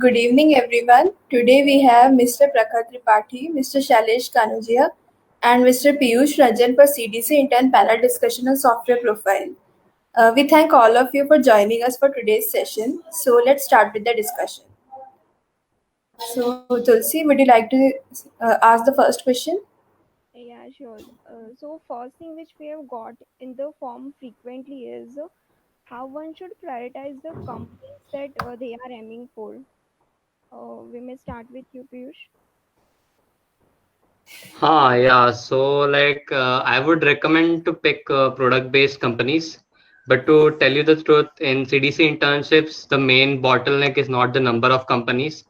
Good evening, everyone. Today we have Mr. Prakhar Tripathi, Mr. Shailesh Kanujia, and Mr. Piyush Ranjan for CDC Intern panel discussion on software profile. We thank all of you for joining us for today's session. So let's start with the discussion. So Tulsi, would you like to ask the first question? Yeah, sure. So first thing which we have got in the form frequently is how one should prioritize the companies that they are aiming for. We may start with you, Piyush. Yeah. So I would recommend to pick product-based companies. But to tell you the truth, in CDC internships, the main bottleneck is not the number of companies.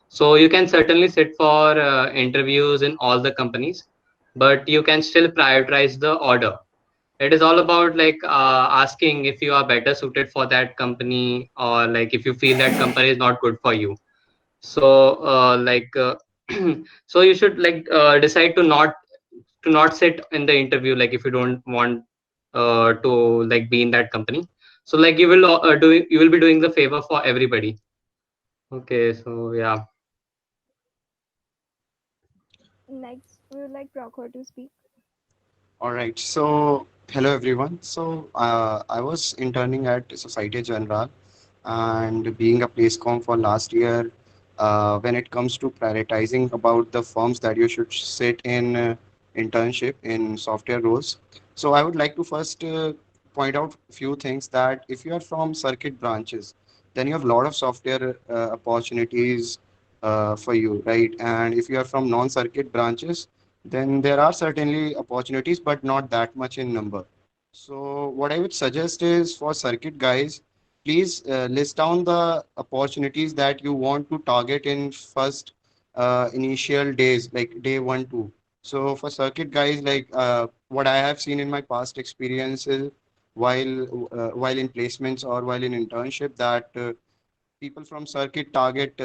So you can certainly sit for interviews in all the companies, but you can still prioritize the order. It is all about asking if you are better suited for that company, or like if you feel that company is not good for you. So so you should decide to not sit in the interview, like if you don't want to like be in that company. So like you will be doing the favor for everybody. Okay, so yeah. Next, we would like Prakhar to speak. All right. So, hello everyone. I was interning at Societe Generale and being a place com for last year. When it comes to prioritizing about the firms that you should sit in internship in software roles, so I would like to first point out a few things that if you are from circuit branches, then you have a lot of software opportunities for you, right? And if you are from non-circuit branches, then there are certainly opportunities, but not that much in number. So, what I would suggest is for circuit guys, please list down the opportunities that you want to target in first initial days, like day 1 2. So, for circuit guys, what I have seen in my past experiences while in placements or while in internship, that people from circuit target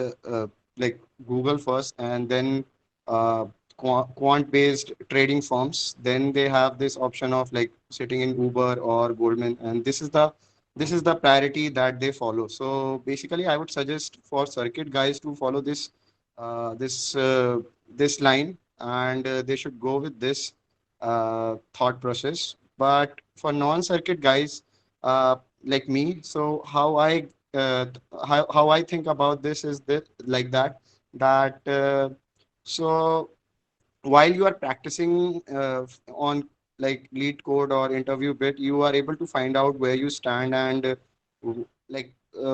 like Google first, and then quant based trading firms. Then they have this option of like sitting in Uber or Goldman, and this is the priority that they follow. So basically I would suggest for circuit guys to follow this line, and they should go with this thought process. But for non-circuit guys like me, so uh, how I think about this is that like that so while you are practicing on like lead code or interview bit, you are able to find out where you stand, and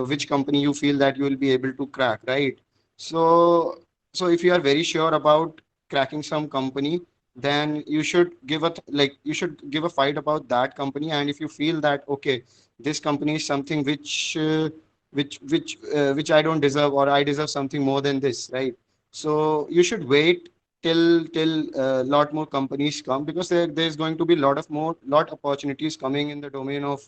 which company you feel that you will be able to crack, right? So so if you are very sure about cracking some company, then you should give a fight about that company. And if you feel that okay, this company is something which I don't deserve, or I deserve something more than this, right? So you should wait till a lot more companies come, because there's going to be lot opportunities coming in the domain of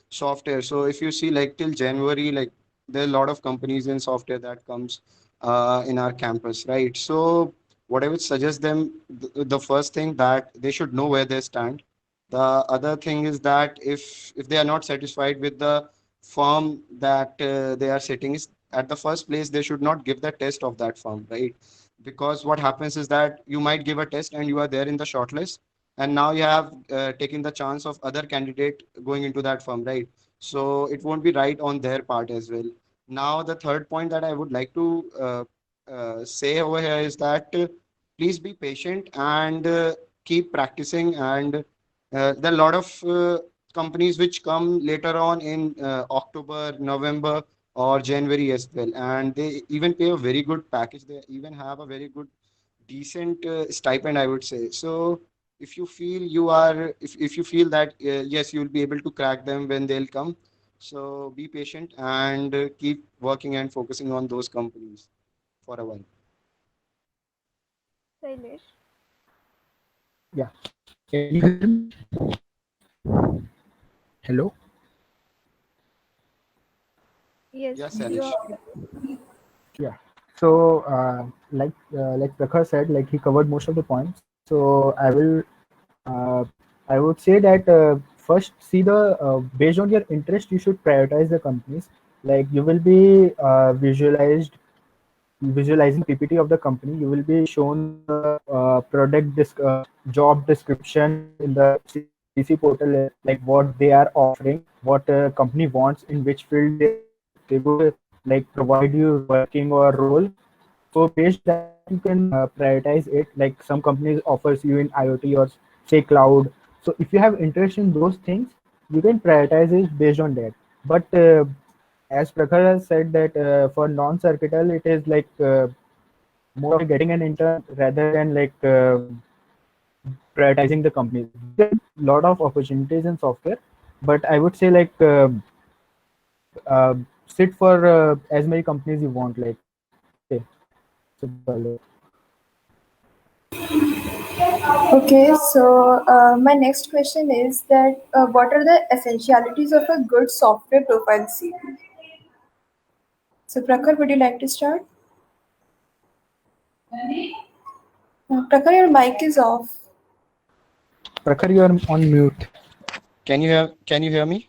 software. So if you see like till January, like there are a lot of companies in software that comes in our campus, right? So what I would suggest them, the first thing that they should know where they stand. The other thing is that if they are not satisfied with the firm that they are sitting, is at the first place they should not give the test of that firm, right? Because what happens is that you might give a test and you are there in the shortlist, and now you have taken the chance of other candidate going into that firm, right? So it won't be right on their part as well. Now the third point that I would like to say over here is that please be patient and keep practicing. And there are a lot of companies which come later on in October, November, or January as well, and they even pay a very good package. They even have a very good, decent stipend, I would say. So if you feel that yes, you will be able to crack them when they'll come, so be patient and keep working and focusing on those companies for a while. Shailesh. Yeah. Can you hear me? Hello? Yes, Yes, you Alish. are. Yeah. So, like Prakhar said, like he covered most of the points. So uh, I would say that first see based on your interest, you should prioritize the companies. Like you will be visualized visualizing PPT of the company, you will be shown the job description in the CDC portal, like what they are offering, what company wants, in which field they would like provide you working or role. So based on that, you can prioritize it. Like some companies offers you in IoT or say cloud. So if you have interest in those things, you can prioritize it based on that. But as Prakhar has said that for non-circuital, it is like more of getting an intern rather than like prioritizing the companies. You get a lot of opportunities in software, but I would say like sit for as many companies you want. Like okay, so that's all. Okay, so my next question is that what are the essentialities of a good software profile CV? So, Prakhar, would you like to start? Prakhar, your mic is off. Prakhar, you are on mute. Can you hear me?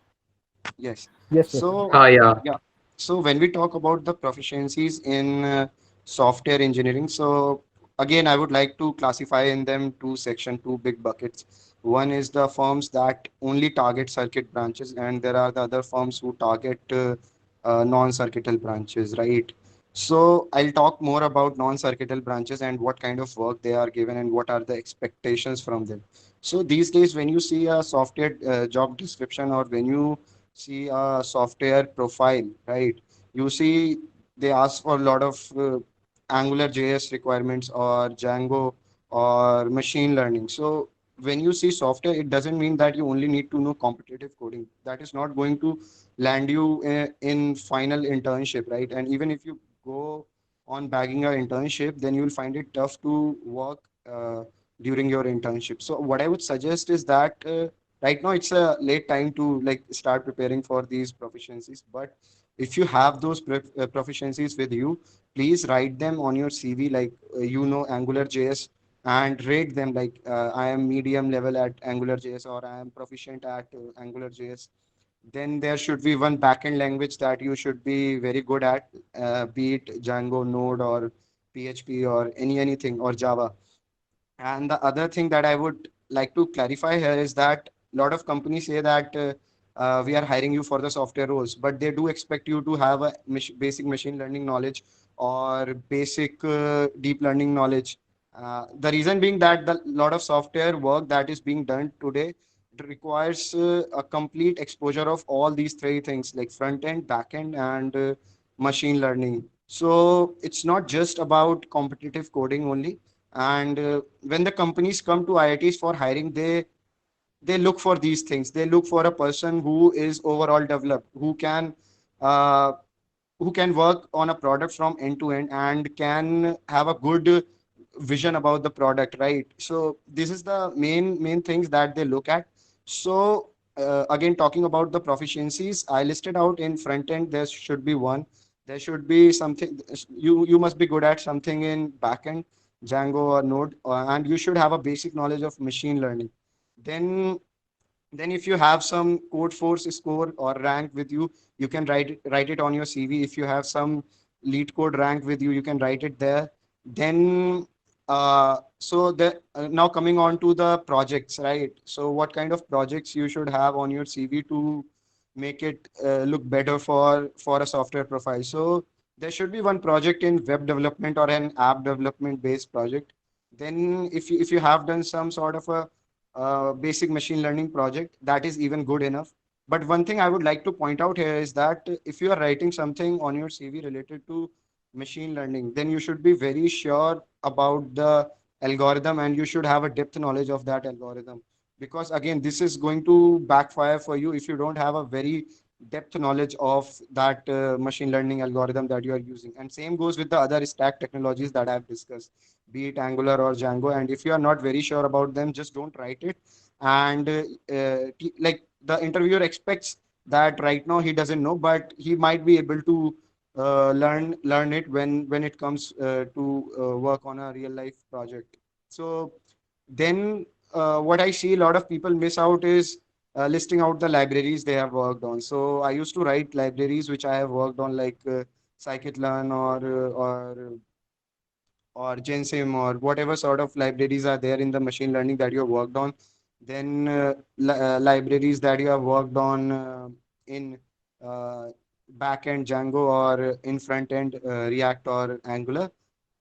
Yes. Yes, yes. So Yeah. yeah. So when we talk about the proficiencies in software engineering, so again, I would like to classify in them two big buckets. One is the firms that only target circuit branches, and there are the other firms who target non-circuital branches, right? So I'll talk more about non-circuital branches and what kind of work they are given and what are the expectations from them. So these days, when you see a software job description or when you see a software profile, right? You see they ask for a lot of Angular JS requirements or Django or machine learning. So when you see software, it doesn't mean that you only need to know competitive coding. That is not going to land you in final internship, right? And even if you go on bagging your internship, then you'll find it tough to work during your internship. So what I would suggest is that right now it's a late time to like start preparing for these proficiencies, but if you have those proficiencies with you, please write them on your CV, like Angular JS, and rate them like I am medium level at Angular JS or I am proficient at Angular JS. Then there should be one backend language that you should be very good at, be it Django, Node, or PHP, or anything, or Java. And the other thing that I would like to clarify here is that a lot of companies say that we are hiring you for the software roles, but they do expect you to have a basic machine learning knowledge or basic deep learning knowledge. The reason being that the lot of software work that is being done today, it requires a complete exposure of all these three things like front end, back end, and machine learning. So it's not just about competitive coding only. And when the companies come to IITs for hiring, they look for these things. They look for a person who is overall developed, uh, who can work on a product from end to end and can have a good vision about the product, right? So this is the main things that they look at. So again, talking about the proficiencies, I listed out in front end. There should be one. There should be something. You must be good at something in back end, Django or Node, and you should have a basic knowledge of machine learning. Then then if you have some code force score or rank with you, you can write it on your CV. If you have some lead code rank with you, you can write it there. Then now coming on to the projects, right? So what kind of projects you should have on your CV to make it look better for a software profile? So there should be one project in web development or an app development based project. Then if you have done some sort of a basic machine learning project, that is even good enough. But one thing I would like to point out here is that if you are writing something on your CV related to machine learning, then you should be very sure about the algorithm and you should have a depth knowledge of that algorithm. Because again, this is going to backfire for you if you don't have a very depth knowledge of that machine learning algorithm that you are using. And same goes with the other stack technologies that I've discussed, be it Angular or Django. And if you are not very sure about them, just don't write it. And like the interviewer expects that right now he doesn't know, but he might be able to learn it when it comes to work on a real life project. So then what I see a lot of people miss out is listing out the libraries they have worked on. So I used to write libraries which I have worked on, like scikit-learn or Gensim or whatever sort of libraries are there in the machine learning that you have worked on. Then libraries that you have worked on in uh, backend Django or in front end React or Angular.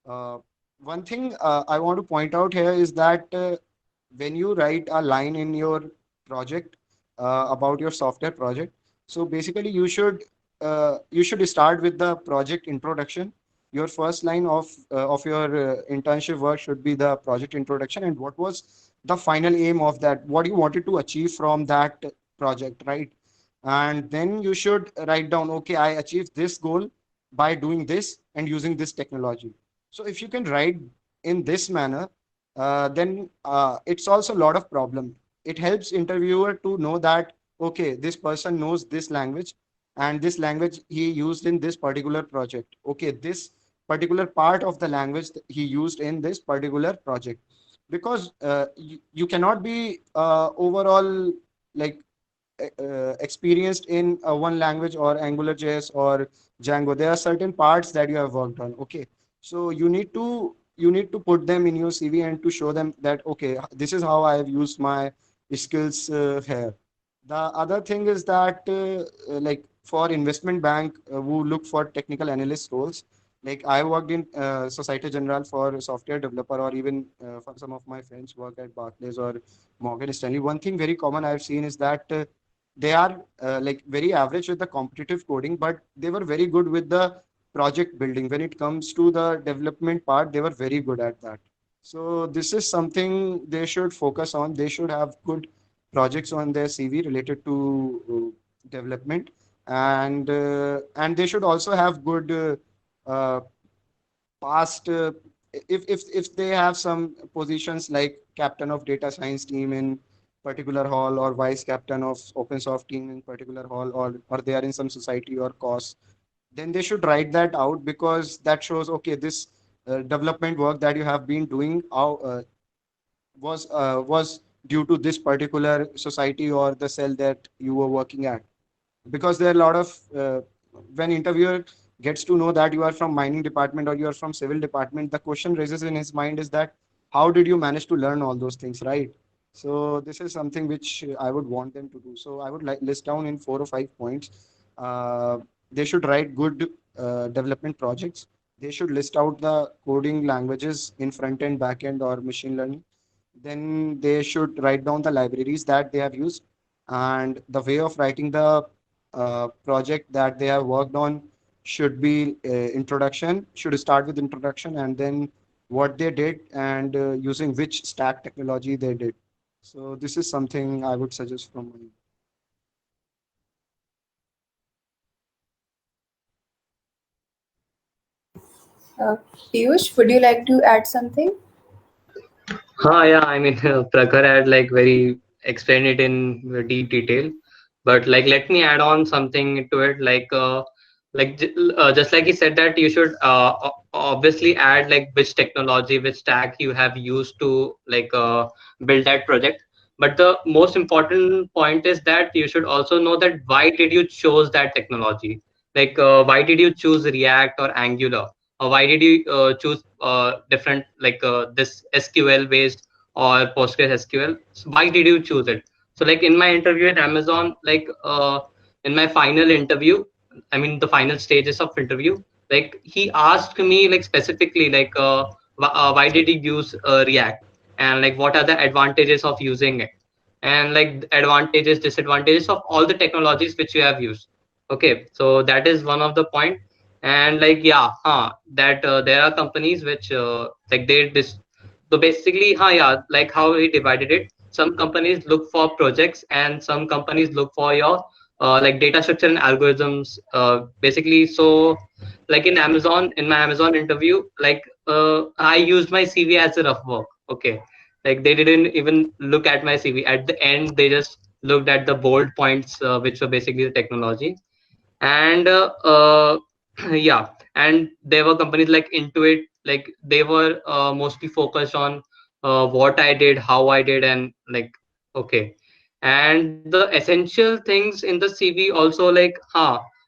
Uh, One thing I want to point out here is that when you write a line in your project about your software project, so basically you should start with the project introduction. Your first line of your internship work should be the project introduction and what was the final aim of that, what you wanted to achieve from that project, right? And then you should write down, okay, I achieved this goal by doing this and using this technology. So if you can write in this manner, then it solves a lot of problem. It helps interviewer to know that okay, this person knows this language, and this language he used in this particular project. Okay, this particular part of the language he used in this particular project, because you cannot be overall like experienced in one language or AngularJS or Django. There are certain parts that you have worked on. Okay, so you need to put them in your CV and to show them that okay, this is how I have used my skills here. The other thing is that like for investment bank who look for technical analyst roles, like I worked in Societe Generale for software developer, or even for some of my friends work at Barclays or Morgan Stanley. One thing very common I've seen is that they are like very average with the competitive coding, but they were very good with the project building. When it comes to the development part, they were very good at that. So this is something they should focus on. They should have good projects on their CV related to development, and they should also have good past if they have some positions like captain of data science team in particular hall or vice captain of open source team in particular hall, or they are in some society or cause, then they should write that out, because that shows okay, this development work that you have been doing was due to this particular society or the cell that you were working at. Because there are a lot of when interviewer gets to know that you are from mining department or you are from civil department, the question raises in his mind is that how did you manage to learn all those things, right? So this is something which I would want them to do. So I would like list down in 4 or 5 points. uh, they should write good development projects. They should list out the coding languages in front end, back end, or machine learning. Then they should write down the libraries that they have used, and the way of writing the project that they have worked on should be introduction, should start with introduction, and then what they did and using which stack technology they did. So this is something I would suggest from my. Uh, Piyush, would you like to add something? Yeah, I mean, Prakhar had like very explained it in deep detail, but like let me add on something to it. Just like he said that you should obviously add like which technology, which stack you have used to build that project. But the most important point is that you should also know that why did you choose that technology? Why did you choose React or Angular? Why did you choose different this SQL based or Postgres SQL? So why did you choose it? So like in my interview at Amazon, in my final interview, I mean the final stages of interview, like he asked me like specifically why did you use React, and like what are the advantages of using it, and like the advantages, disadvantages of all the technologies which you have used. Okay, so that is one of the point. And like yeah, that there are companies which so basically like how he divided it, some companies look for projects and some companies look for your like data structure and algorithms, basically. So like in my Amazon interview, I used my CV as a rough work. Okay, like they didn't even look at my CV at the end, they just looked at the bold points, which were basically the technology. And yeah, and there were companies like Intuit, like they were mostly focused on what I did, how I did, and like okay. And the essential things in the CV also,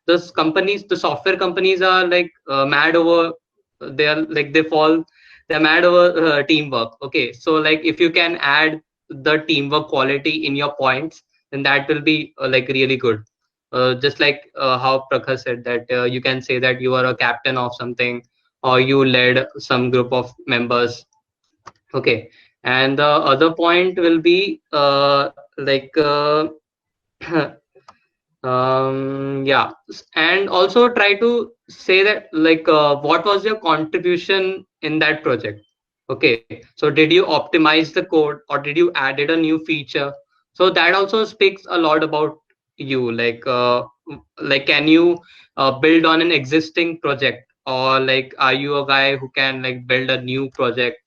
those companies, the software companies are like mad over, they are like they're mad over teamwork. Okay, so like if you can add the teamwork quality in your points, then that will be like really good. Just like how Prakhar said that you can say that you are a captain of something, or you led some group of members. Okay, and the other point will be yeah, and also try to say that like what was your contribution in that project. Okay, so did you optimize the code, or did you added a new feature? So that also speaks a lot about you, like can you build on an existing project, or like are you a guy who can like build a new project?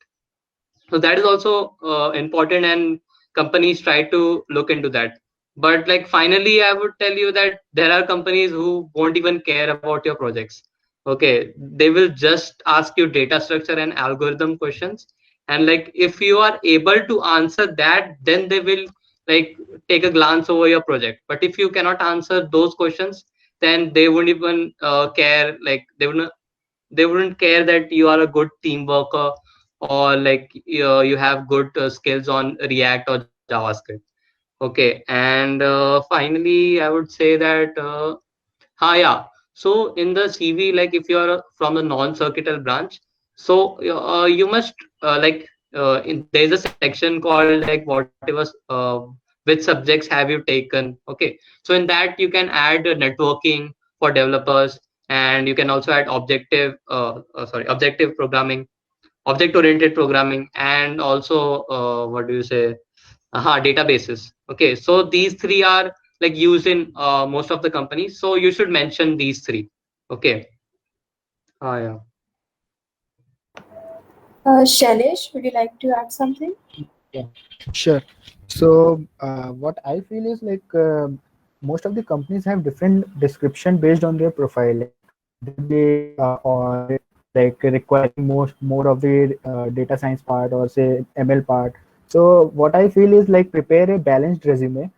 So that is also important, and companies try to look into that. But like finally I would tell you that there are companies who won't even care about your projects. Okay, they will just ask you data structure and algorithm questions, and like if you are able to answer that, then they will like take a glance over your project. But if you cannot answer those questions, then they won't even care, like they wouldn't care that you are a good team worker, or like you have good skills on React or JavaScript. Okay, and finally I would say that yeah, so in the CV, like if you are from the non-circuital branch, so you must there's a section called like whatever which subjects have you taken. Okay, so in that you can add networking for developers, and you can also add objective programming, object oriented programming, and also what do you say, databases. Okay, so these three are like used in most of the companies, so you should mention these three. Okay. Yeah. Shailesh, would you like to add something? Yeah, sure. So what I feel is like most of the companies have different description based on their profile. Like they will be or like requiring more of the data science part or say ML part. So what I feel is like prepare a balanced resume,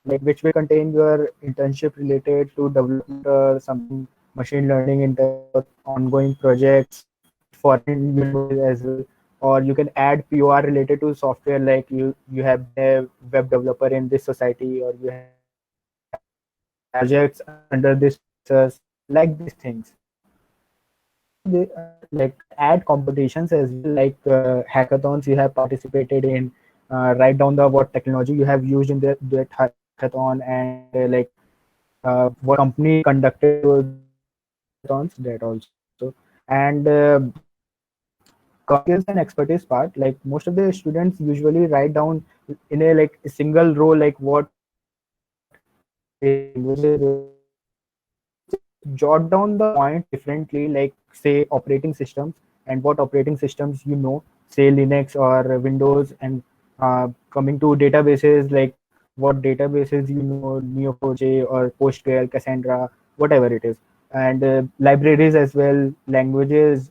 like which will contain your internship related to development or something machine learning in terms of ongoing projects with foreign universities as well. Or you can add POR related to software, like you have been a web developer in this society, or you have projects under this professors, like these things. Also, they like add competitions as well, like hackathons you have participated in. Write down the what technology you have used in that hackathon, and what company conducted those hackathons. That also, and skills and expertise part. Like most of the students usually write down in a like a single row, like what languages they have used. So just jot down the points differently, like say operating systems and what operating systems you know, say Linux or Windows, and coming to databases, like what databases you know, Neo4j or PostgreSQL, Cassandra, whatever it is, and libraries as well, languages.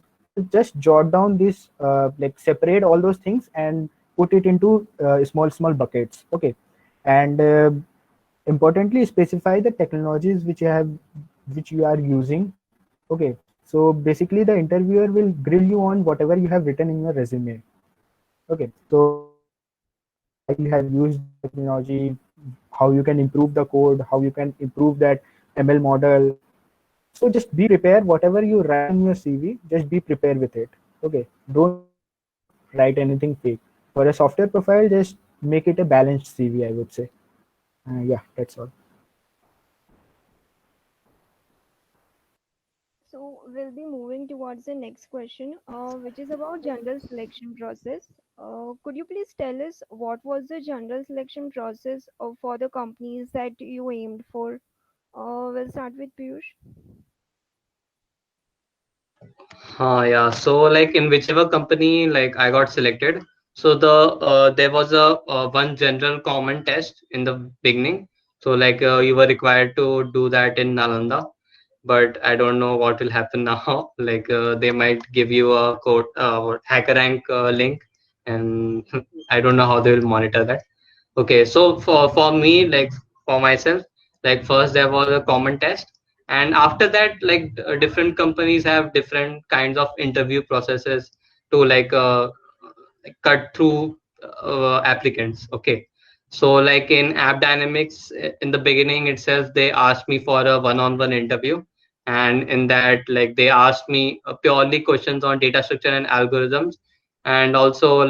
Just jot down this, like separate all those things and put it into small buckets. Okay, and importantly specify the technologies which you are using. Okay, so basically the interviewer will grill you on whatever you have written in your resume. Okay, so why you have used that technology, how you can improve the code, how you can improve that ML model. So just be prepared, whatever you write in your CV, just be prepared with it. Okay, don't write anything fake. For a software profile, just make it a balanced CV, I would say. Yeah, that's all. So we'll be moving towards the next question, which is about general selection process. Could you please tell us what was the general selection process for the companies that you aimed for? We'll start with Piyush. Yeah, so like in whichever company like I got selected, so there was a one general common test in the beginning. So like you were required to do that in Nalanda, but I don't know what will happen now. Like they might give you a code HackerRank link, and I don't know how they will monitor that. Okay, so for me, like for myself, like first there was a common test, And after that, like different companies have different kinds of interview processes to cut through applicants. Okay, so like in App Dynamics, in the beginning itself, they asked me for a one-on-one interview, and in that, like they asked me purely questions on data structure and algorithms, and also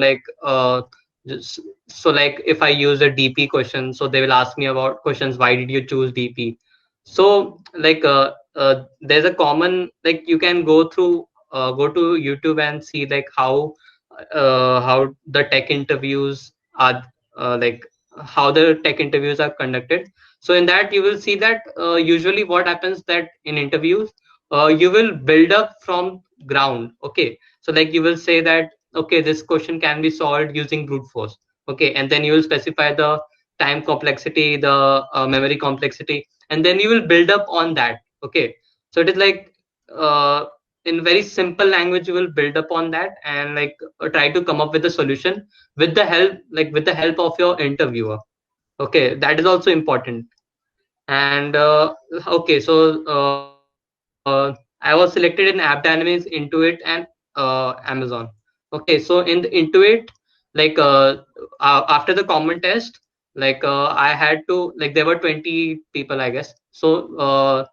just, so like if I use a DP question, so they will ask me about questions. Why did you choose DP? So there's a common, like you can go to YouTube and see like how the tech interviews are like how the tech interviews are conducted. So in that you will see that usually what happens that in interviews you will build up from ground. Okay, so like you will say that okay, this question can be solved using brute force. Okay, and then you will specify the time complexity, the memory complexity, and then you will build up on that. Okay, so it is like uh, in very simple language you will build up on that and try to come up with a solution with the help, with the help of your interviewer. Okay, that is also important. And okay, so I was selected in App Dynamics, Intuit, and Amazon. Okay, so in the Intuit, after the common test, I had to, like there were 20 people, I guess. So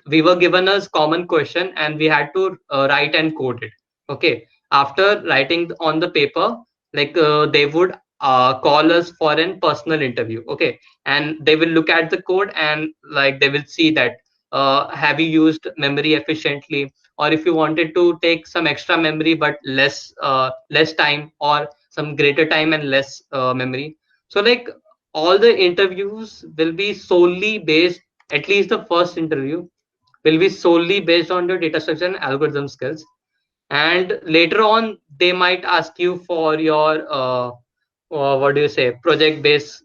we were given a common question and we had to write and code it. Okay, after writing on the paper, they would call us for an personal interview. Okay, and they will look at the code and like they will see that have you used memory efficiently, or if you wanted to take some extra memory but less time, or some greater time and less memory. So like all the interviews will be solely based, at least the first interview will be solely based on your data structure and algorithm skills. And later on they might ask you for your what do you say, project based,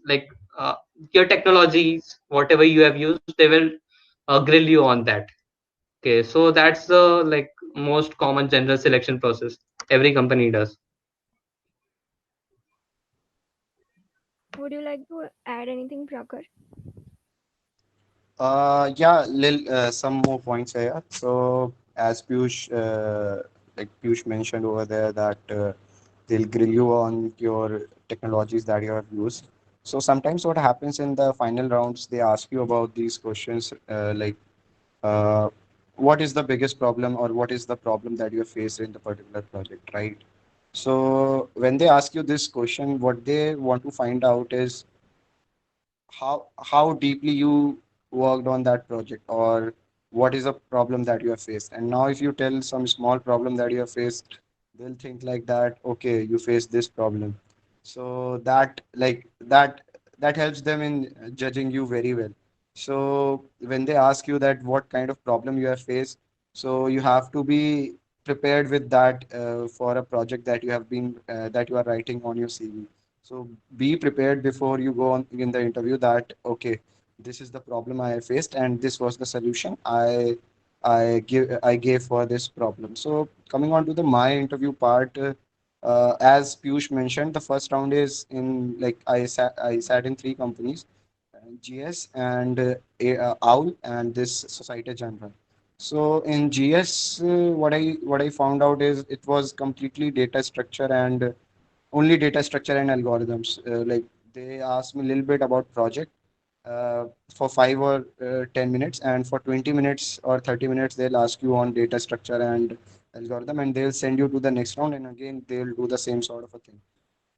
your technologies, whatever you have used, they will grill you on that. Okay, so that's the like most common general selection process every company does. Would you like to add anything, Prakhar? Yeah, some more points here. So as Piyush mentioned over there that they'll grill you on your technologies that you have used. So sometimes what happens in the final rounds, they ask you about these questions, uh, what is the biggest problem or what is the problem that you face in the particular project, right? So when they ask you this question, what they want to find out is how deeply you worked on that project, or what is a problem that you have faced. And now if you tell some small problem that you have faced, they'll think like that, okay, you faced this problem. So that helps them in judging you very well. So when they ask you that what kind of problem you have faced, so you have to be prepared with that for a project that you are writing on your CV. So be prepared before you go on in the interview that okay, this is the problem I faced and this was the solution I gave for this problem. So coming on to the my interview part, as Piyush mentioned, the first round is in like I sat in three companies, GS and OWL and this Societe Generale. So in GS, what I found out is it was completely data structure and only data structure and algorithms. Like they asked me a little bit about project for 5 or 10 minutes, and for 20 minutes or 30 minutes, they'll ask you on data structure and algorithm, and they'll send you to the next round, and again they'll do the same sort of a thing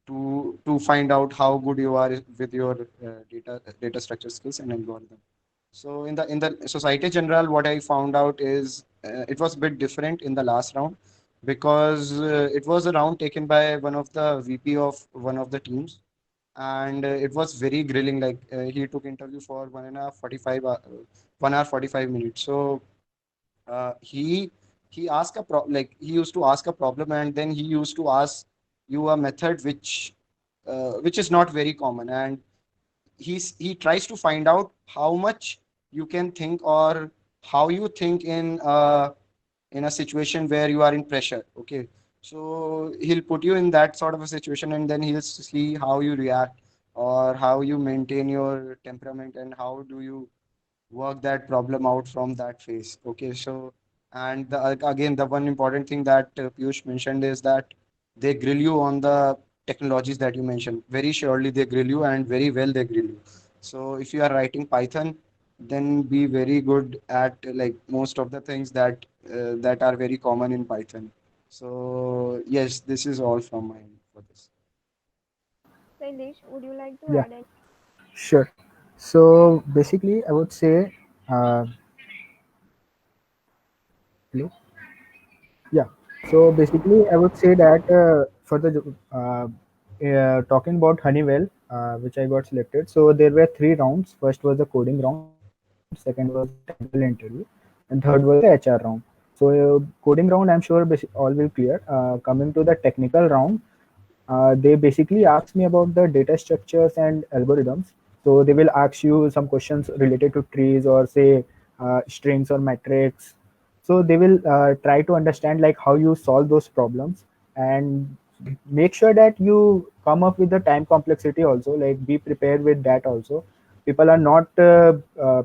to find out how good you are with your data structure skills and algorithm. So in the Societe Generale, what I found out is it was a bit different in the last round because it was a round taken by one of the VP of one of the teams, and it was very grilling. Like he took interview for 1 hour 45 minutes. So he asked like he used to ask a problem, and then he used to ask you a method which is not very common, and he tries to find out how much you can think or how you think in a situation where you are in pressure. Okay, so he'll put you in that sort of a situation, and then he'll see how you react or how you maintain your temperament and how do you work that problem out from that phase. Okay, so and again, the one important thing that Piyush mentioned is that they grill you on the technologies that you mentioned. Very surely they grill you, and very well they grill you. So if you are writing Python, then be very good at like most of the things that are very common in Python. So yes, this is all from my end for this. Sailesh, would you like to Yeah, add anything? sure. So basically, I would say, hello? Yeah. So basically, I would say that for the talking about Honeywell, which I got selected. So there were three rounds. First was the coding round, second was the technical interview, and third was the HR round. So coding round, I'm sure all will clear. Coming to the technical round, they basically ask me about the data structures and algorithms. So they will ask you some questions related to trees or say strings or metrics. So they will try to understand like how you solve those problems and make sure that you come up with the time complexity also. Like be prepared with that also. People are not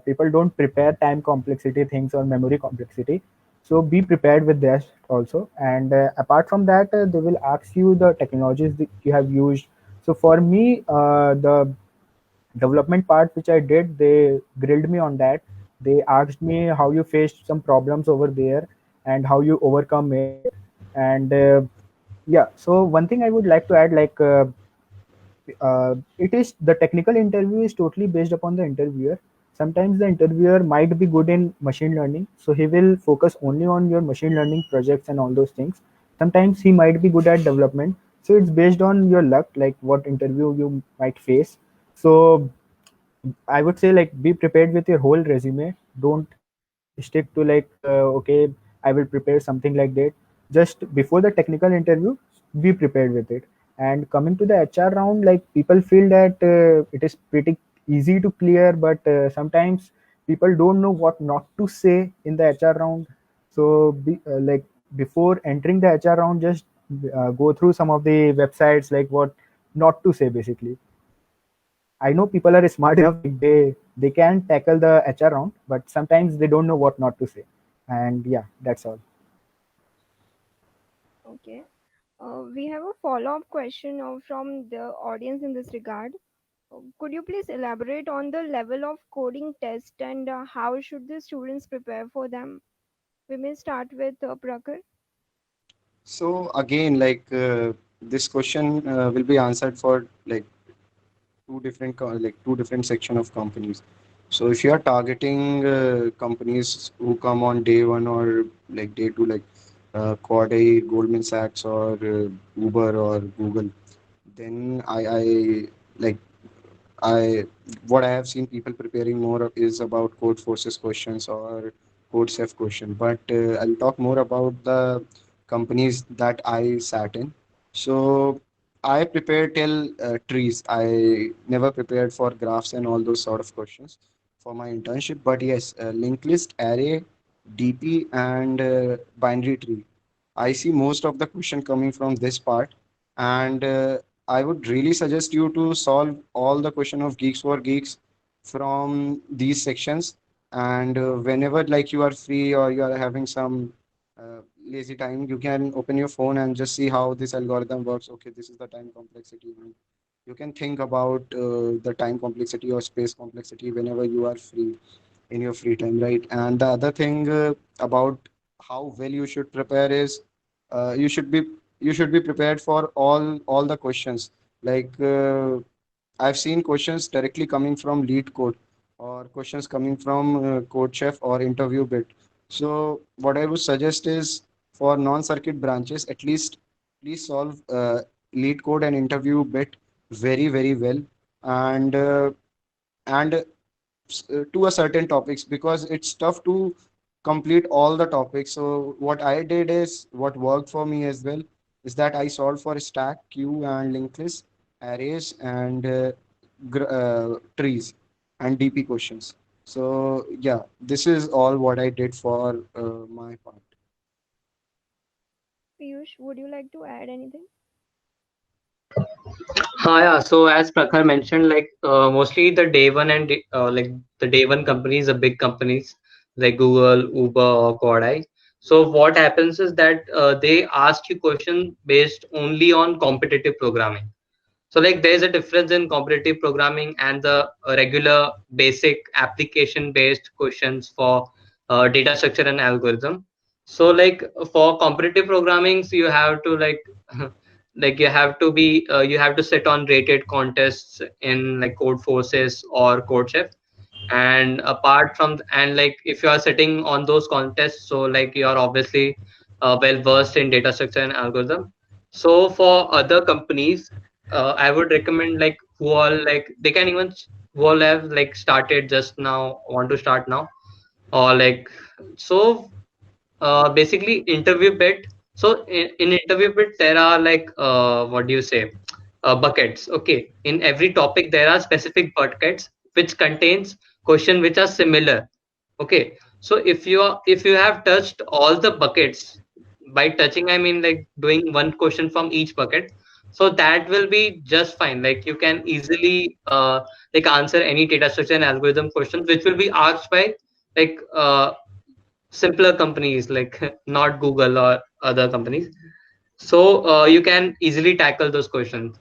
people don't prepare time complexity things or memory complexity, so be prepared with that also. And apart from that, they will ask you the technologies that you have used. So for me, the development part which I did, they grilled me on that. They asked me how you faced some problems over there and how you overcome it. And yeah, so one thing I would like to add, like it is the technical interview is totally based upon the interviewer. Sometimes the interviewer might be good in machine learning, so he will focus only on your machine learning projects and all those things. Sometimes he might be good at development, so it's based on your luck, like what interview you might face. So I would say like be prepared with your whole resume. Don't stick to like okay, I will prepare something like that. Just before the technical interview, be prepared with it. And coming to the HR round, like people feel that it is pretty easy to clear, but sometimes people don't know what not to say in the HR round. So like before entering the HR round, just go through some of the websites like what not to say basically. I know people are smart enough, like they can tackle the HR round, but sometimes they don't know what not to say. And yeah, that's all. Okay. We have a follow-up question from the audience in this regard. Could you please elaborate on the level of coding test and how should the students prepare for them? We may start with Prakhar. So again, like this question will be answered for like two different section of companies. So if you are targeting companies who come on day one or like day two, like Quad A, Goldman Sachs, or Uber or Google, then I like I what I have seen people preparing more of is about code forces questions or code chef question. But I'll talk more about the companies that I sat in. So I prepared till trees. I never prepared for graphs and all those sort of questions for my internship. But yes, linked list, array, DP, and binary tree. I see most of the question coming from this part, and I would really suggest you to solve all the question of Geeks for Geeks from these sections. And whenever like you are free or you are having some lazy time, you can open your phone and just see how this algorithm works. Okay, this is the time complexity. And you can think about the time complexity or space complexity whenever you are free in your free time, right? And the other thing about how well you should prepare is uh, you should be you should be prepared for all the questions. Like I've seen questions directly coming from lead code or questions coming from code chef or interview bit. So what I would suggest is for non-circuit branches, at least please solve lead code and interview bit very well, and to a certain topics, because it's tough to complete all the topics. So what I did is what worked for me as well is that I solved for stack, queue, and linked list, arrays, and trees and DP questions. So yeah, this is all what I did for my part. Piyush, would you like to add anything? Yeah. So as Prakhar mentioned, like mostly the day one and like the day one companies, the big companies like Google, Uber, or Quadai. So what happens is that they ask you question based only on competitive programming. So like there's a difference in competitive programming and the regular basic application based questions for data structure and algorithm. So like for competitive programming, so you have to like like you have to be you have to sit on rated contests in like Code Forces or CodeChef. And apart from and like if you are sitting on those contests, so like you are obviously well versed in data structure and algorithm. So for other companies, I would recommend like who all like they can even who all have like started just now, want to start now, or like so basically interview bit. So in interview bit there are like what do you say, buckets. Okay, in every topic there are specific buckets which contains question which are similar. Okay, so if you have touched all the buckets, by touching I mean like doing one question from each bucket, so that will be just fine. Like you can easily like answer any data structure and algorithm questions which will be asked by like simpler companies like not Google or other companies. So you can easily tackle those questions.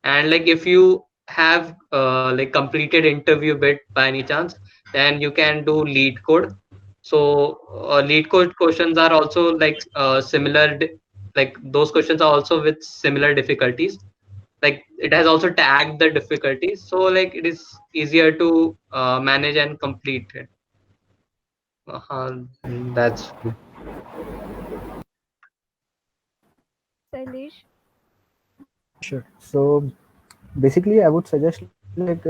And like if you have like completed interview bit by any chance, then you can do lead code. So lead code questions are also like like those questions are also with similar difficulties. Like it has also tagged the difficulties, so like it is easier to manage and complete it. That's Sailesh? Sure. So basically, I would suggest like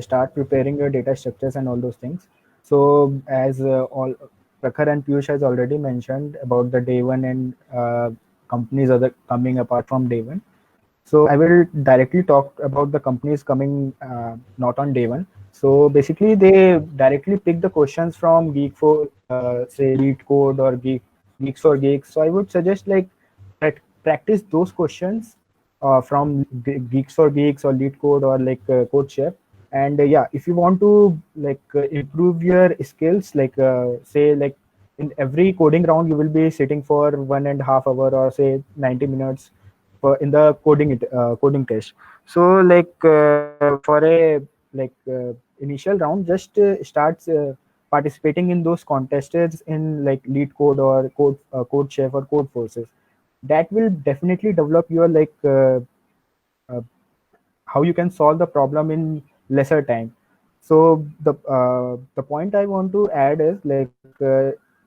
start preparing your data structures and all those things. So as all Prakhar and Piyush has already mentioned about the day one and companies other coming apart from day one. So I will directly talk about the companies coming not on day one. So basically, they directly pick the questions from Geek for say Lead Code or Geeks for Geeks. So I would suggest like practice those questions from Geeks for Geeks or Lead Code or like Code Chef. And yeah, if you want to like improve your skills, like say like in every coding round, you will be sitting for 1.5 hours or say 90 minutes for in the coding test. So like for a like initial round, just start participating in those contests in like Lead Code or Code Chef or Code Forces. That will definitely develop your like uh, how you can solve the problem in lesser time. So the point I want to add is like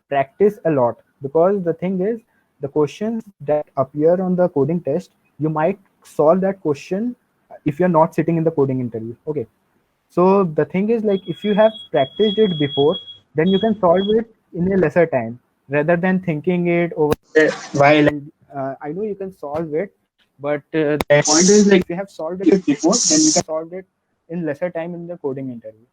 practice a lot, because the thing is the questions that appear on the coding test, you might solve that question if you're not sitting in the coding interview. Okay, so the thing is like if you have practiced it before, then you can solve it in a lesser time rather than thinking it over a while. And I know you can solve it, but the point is like if you have solved it before, then you can solve it in lesser time in the coding interview.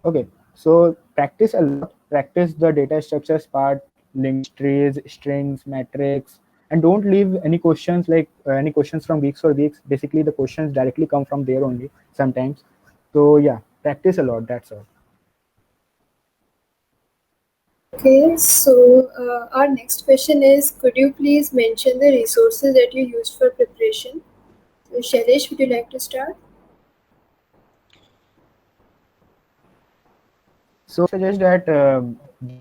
Okay, so practice a lot. Practice the data structures part, linked trees, strings, matrix, and don't leave any questions like any questions from weeks or weeks. Basically, the questions directly come from there only sometimes. So yeah, practice a lot. That's all. Okay, so our next question is, could you please mention the resources that you used for preparation? So Shailesh, would you like to start? So I suggest that there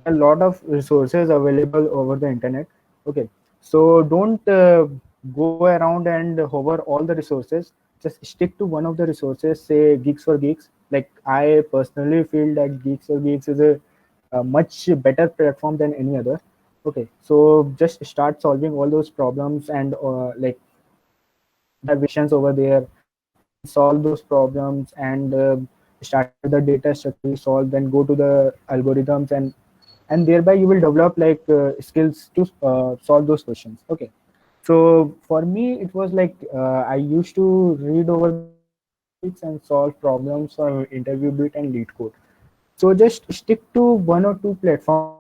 are a lot of resources available over the internet. Okay, so don't go around and hover all the resources. Just stick to one of the resources. Say Geeks for Geeks. Like I personally feel that Geeks for Geeks is a much better platform than any other. Okay, so just start solving all those problems and like there are questions over there, then solve those problems and starting with the data structure you solve, then go to the algorithms, and thereby you will develop like skills to solve those questions. Okay, so for me it was like I used to read over the Geeks for Geeks and solve problems for interview bit and lead code. So just stick to one or two platforms,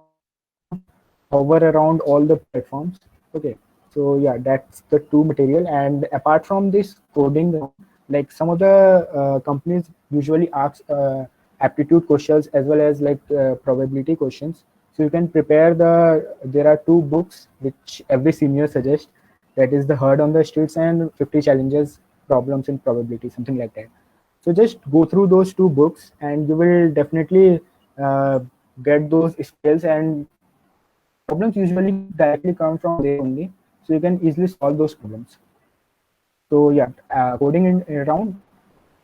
don't hover around all the platforms. Okay, So yeah, that's the two material. And apart from this coding round, like some of the companies usually ask aptitude questions as well as like probability questions. So you can prepare there are two books which every senior suggests, that is the Herd on the Streets and 50 Challenges Problems in Probability, something like that. So just go through those two books and you will definitely uh, get those skills, and problems usually directly come from there only, so you can easily solve those problems. So yeah, coding in around,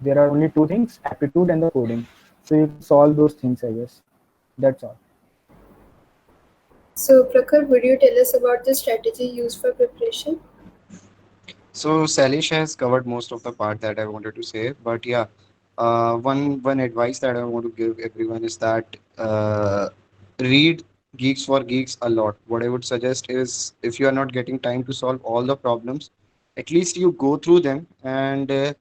there are only two things, aptitude and the coding, so you can solve those things, I guess. That's all. So, Prakhar, would you tell us about the strategy used for preparation? So Salish has covered most of the part that I wanted to say, but yeah, one advice that I want to give everyone is that read Geeks for Geeks a lot. What I would suggest is, if you are not getting time to solve all the problems, at least you go through them and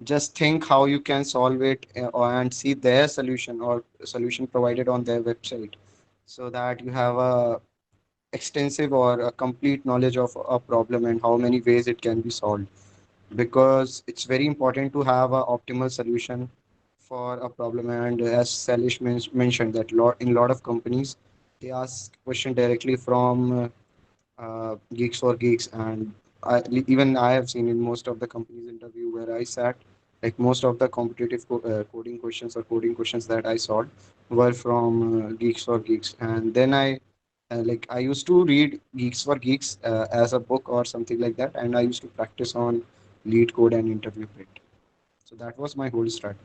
just think how you can solve it, and see their solution or solution provided on their website, so that you have a extensive or a complete knowledge of a problem and how many ways it can be solved, because it's very important to have a optimal solution for a problem. And as Salish mentioned, that in lot of companies they ask question directly from Geeks for Geeks, and even I have seen in most of the companies interview where I sat, like most of the competitive coding questions or coding questions that I solved were from Geeks for Geeks. And then I used to read Geeks for Geeks as a book or something like that, and I used to practice on lead code and interview bit. So that was my whole strategy.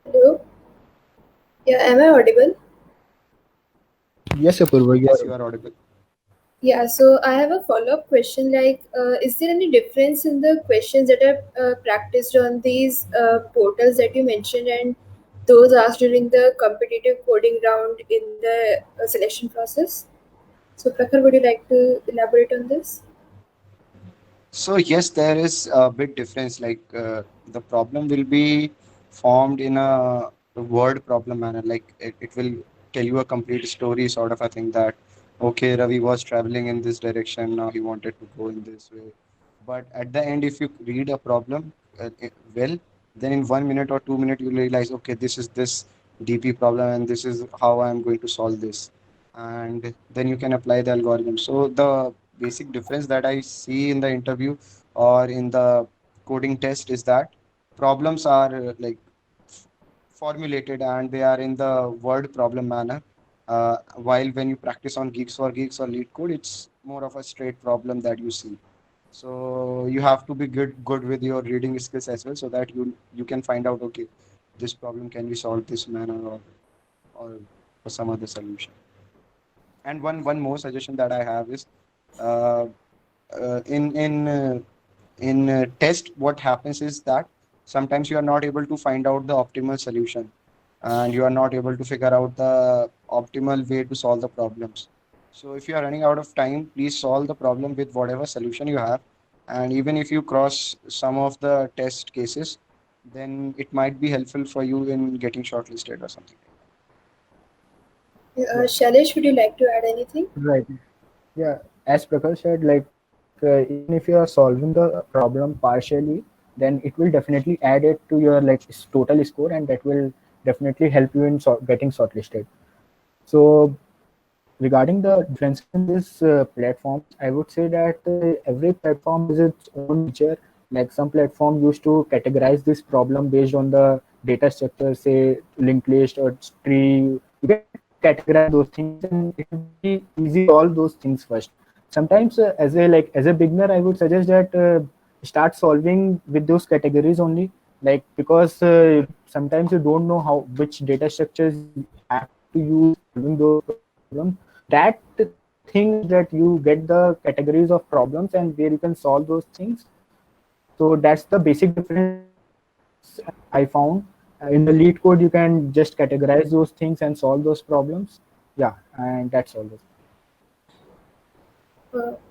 Hello? Yeah, am I audible? Yes, Apurva, you Yes, are. you are audible. Yeah, so I have a follow-up question. Is there any difference in the questions that are practiced on these portals that you mentioned and those asked during the competitive coding round in the selection process? So, Prakhar, would you like to elaborate on this? So yes, there is a bit difference. The problem will be formed in a word problem manner. Like it will tell you a complete story, sort of a thing, that okay, Ravi was traveling in this direction. Now he wanted to go in this way. But at the end, if you read a problem well, then in 1 minute or 2 minutes you realize, okay, this is this DP problem, and this is how I am going to solve this, and then you can apply the algorithm. So the basic difference that I see in the interview or in the coding test is that problems are formulated and they are in the word problem manner. While when you practice on Geeks for Geeks or Lead Code, it's more of a straight problem that you see. So you have to be good with your reading skills as well, so that you can find out, okay, this problem can be solved this manner, or, or some other solution. And one more suggestion that I have is, uh, in test, what happens is that sometimes you are not able to find out the optimal solution, and you are not able to figure out the optimal way to solve the problems. So if you are running out of time, please solve the problem with whatever solution you have. And even if you cross some of the test cases, then it might be helpful for you in getting shortlisted or something like Yeah, Shailesh, would you like to add anything? right. Yeah, as Prakash said, like even if you are solving the problem partially, then it will definitely add it to your like total score, and that will definitely help you in getting shortlisted. So regarding the differences in these platforms, I would say that every platform has its own nature. Like some platform used to categorize this problem based on the data structure, say linked list or tree. You can categorize those things, and it will be easy to solve those things first. Sometimes, as a beginner, I would suggest that start solving with those categories only. Like because sometimes you don't know how which data structures you have to use in solving those problems. That thing is that you get the categories of problems and where you can solve those things. So that's the basic difference I found. In the lead code, you can just categorize those things and solve those problems. Yeah, and that's all.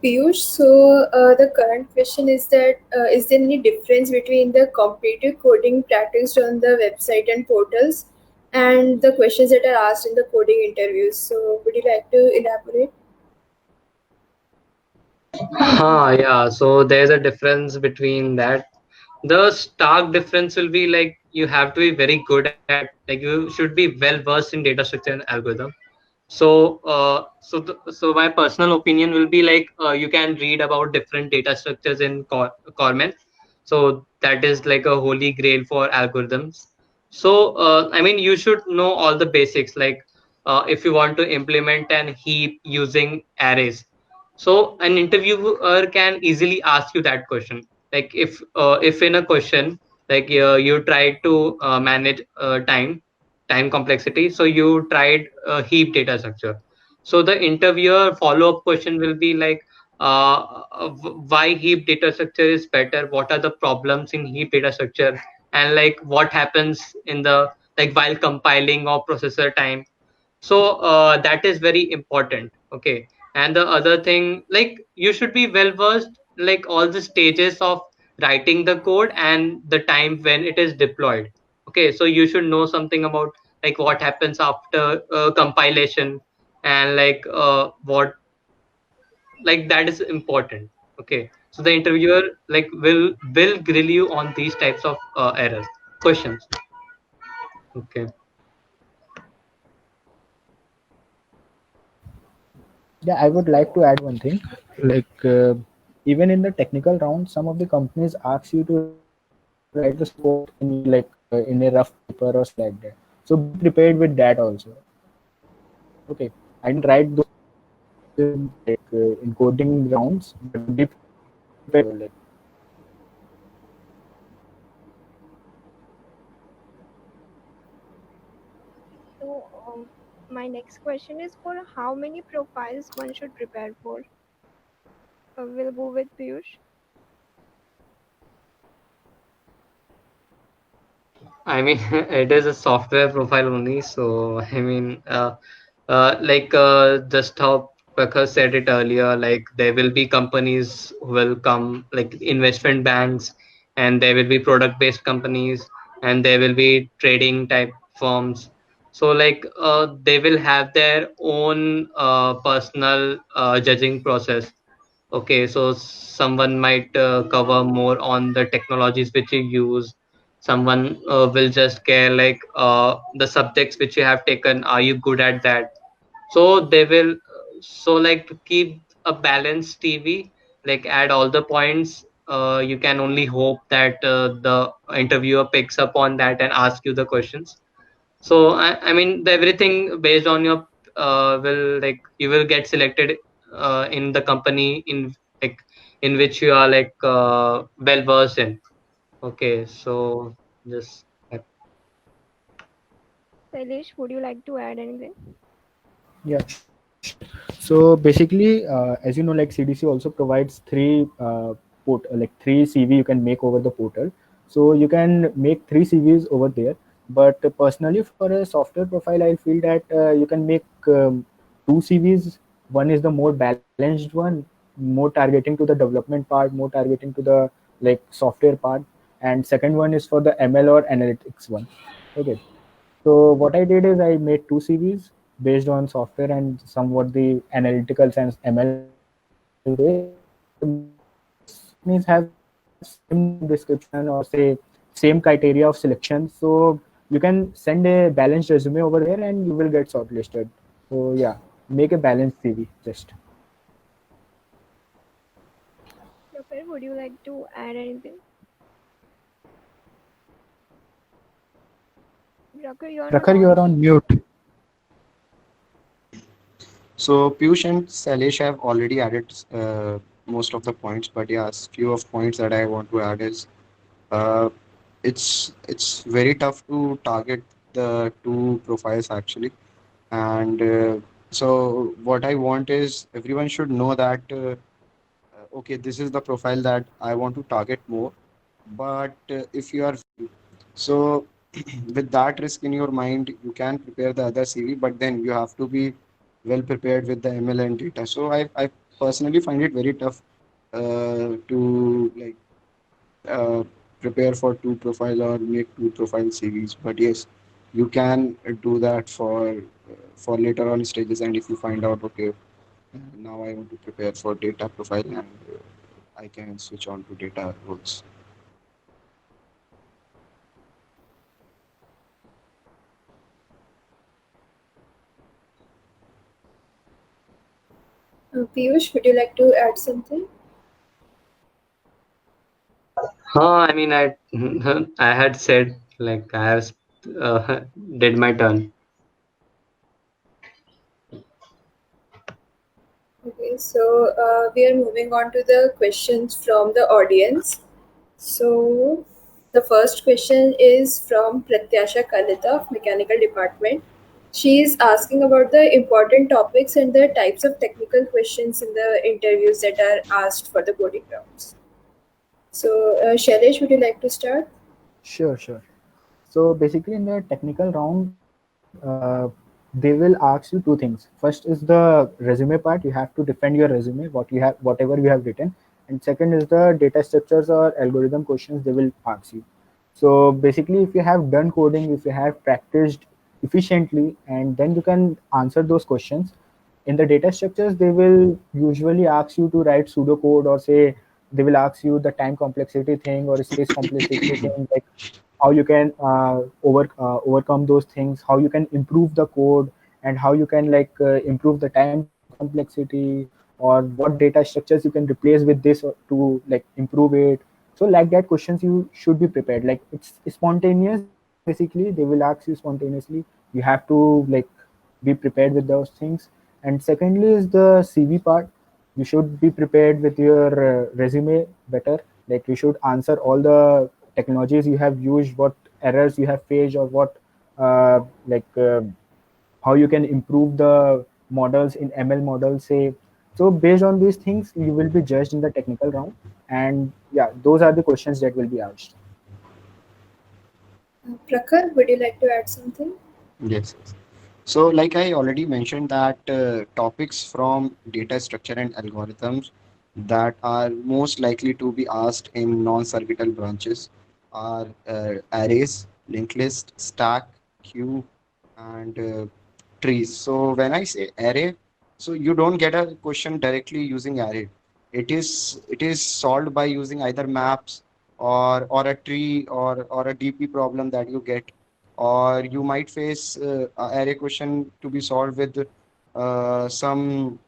Piyush, so the current question is that is there any difference between the competitive coding practiced on the website and portals and the questions that are asked in the coding interviews? So would you like to elaborate? Yeah, so there's a difference between that. The stark difference will be like you have to be very good at, like you should be well versed in data structure and algorithm. So my personal opinion will be like you can read about different data structures in Cormen. So that is like a holy grail for algorithms. So I mean, you should know all the basics, like if you want to implement an heap using arrays. So an interviewer can easily ask you that question. Like if in a question, like you try to manage time complexity, so you tried heap data structure. So the interviewer follow-up question will be like why heap data structure is better, what are the problems in heap data structure, and like what happens in the, like while compiling or processor time. So that is very important. Okay. And the other thing, like you should be well versed, like all the stages of writing the code and the time when it is deployed. Okay, so you should know something about like what happens after compilation, and like what, like that is important. Okay, so the interviewer like will grill you on these types of errors questions. Okay. Yeah, I would like to add one thing. Like, even in the technical round, some of the companies ask you to write the support in a rough paper or something like that. So be prepared with that also. Okay, I didn't write those in coding rounds, but be prepared with that also. Like, So, my next question is for how many profiles one should prepare for. We'll go with Piyush. I mean, it is a software profile only. So, I mean, just how Prakhar said it earlier, like there will be companies who will come, like investment banks, and there will be product-based companies, and there will be trading type firms. So, like, they will have their own personal judging process. Okay, so someone might cover more on the technologies which you use. Someone will just care like the subjects which you have taken. Are you good at that? So they will. So like to keep a balanced TV, like add all the points. You can only hope that the interviewer picks up on that and ask you the questions. So I mean everything based on your will, like you will get selected in the company in, like in which you are like well versed in. Okay, so just Sailesh, would you like to add anything? yeah, sure. So basically, as you know, like CDC also provides three CV you can make over the portal. So you can make three CVs over there. But personally, for a software profile, I feel that you can make two CVs. One is the more balanced one, more targeting to the development part, more targeting to the like software part, and second one is for the ML or analytics one. Okay. So what I did is I made two CVs based on software and somewhat the analytical and ML base. So most companies have same job description or say same criteria of selection. So you can send a balanced resume over there and you will get shortlisted. So yeah, make a balanced CV just. Prakhar, would you like to add anything? Prakhar, you are not Prakhar, you are audible. on mute. So Piyush and Salesh have already added most of the points, but yes, few of points that I want to add is uh, it's very tough to target the two profiles actually, and so what I want is everyone should know that okay, this is the profile that I want to target more, but if you are so with that risk in your mind, you can prepare the other CV, but then you have to be well prepared with the ML and data. So I personally find it very tough to like uh, prepare for two profile or make two profile series. But yes, you can do that for later on stages. And if you find out, okay, now I want to prepare for data profile, and I can switch on to data roles. Piyush, would you like to add something? I mean, I I had said like I have uh, did my turn. Okay, so we are moving on to the questions from the audience. So the first question is from Pratyasha Kalita of Mechanical Department. She is asking about the important topics and the types of technical questions in the interviews that are asked for the coding rounds. So, Shailesh, would you like to start? Sure, sure. So basically, in the technical round, they will ask you two things. First is the resume part. You have to defend your resume, whatever you have written, and second is the data structures or algorithm questions they will ask you. So basically, if you have done coding, if you have practiced efficiently, and then you can answer those questions. In the data structures, they will usually ask you to write pseudocode, or say they will ask you the time complexity thing or space complexity thing, like how you can overcome those things, how you can improve the code, and how you can improve the time complexity, or what data structures you can replace with this to like improve it. So like that questions you should be prepared, like it's spontaneous. Basically they will ask you spontaneously. You have to like be prepared with those things. And secondly is the CV part. You should be prepared with your resume better. Like you should answer all the technologies you have used, what errors you have faced, or what uh, like how you can improve the models in ML models, say. So based on these things you will be judged in the technical round. And yeah, those are the questions that will be asked. Prakhar, would you like to add something? Yes. Yes. So, like I already mentioned, that topics from data structure and algorithms that are most likely to be asked in non-circuital branches are arrays, linked list, stack, queue, and trees. So when I say array, so you don't get a question directly using array. It is solved by using either maps or a tree or a DP problem that you get, or you might face a array question to be solved with some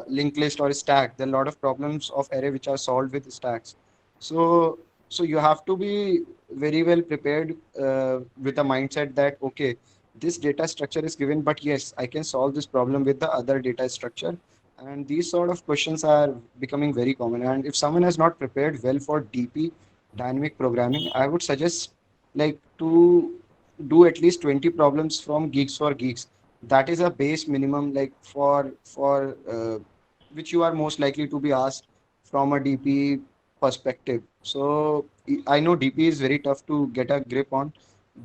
linked list or stack. There are a lot of problems of array which are solved with stacks. So so you have to be very well prepared with a mindset that okay, this data structure is given, but yes, I can solve this problem with the other data structure. And these sort of questions are becoming very common. And if someone has not prepared well for DP, dynamic programming, I would suggest like to do at least 20 problems from Geeks for Geeks. That is a base minimum, like for which you are most likely to be asked from a DP perspective. So I know DP is very tough to get a grip on,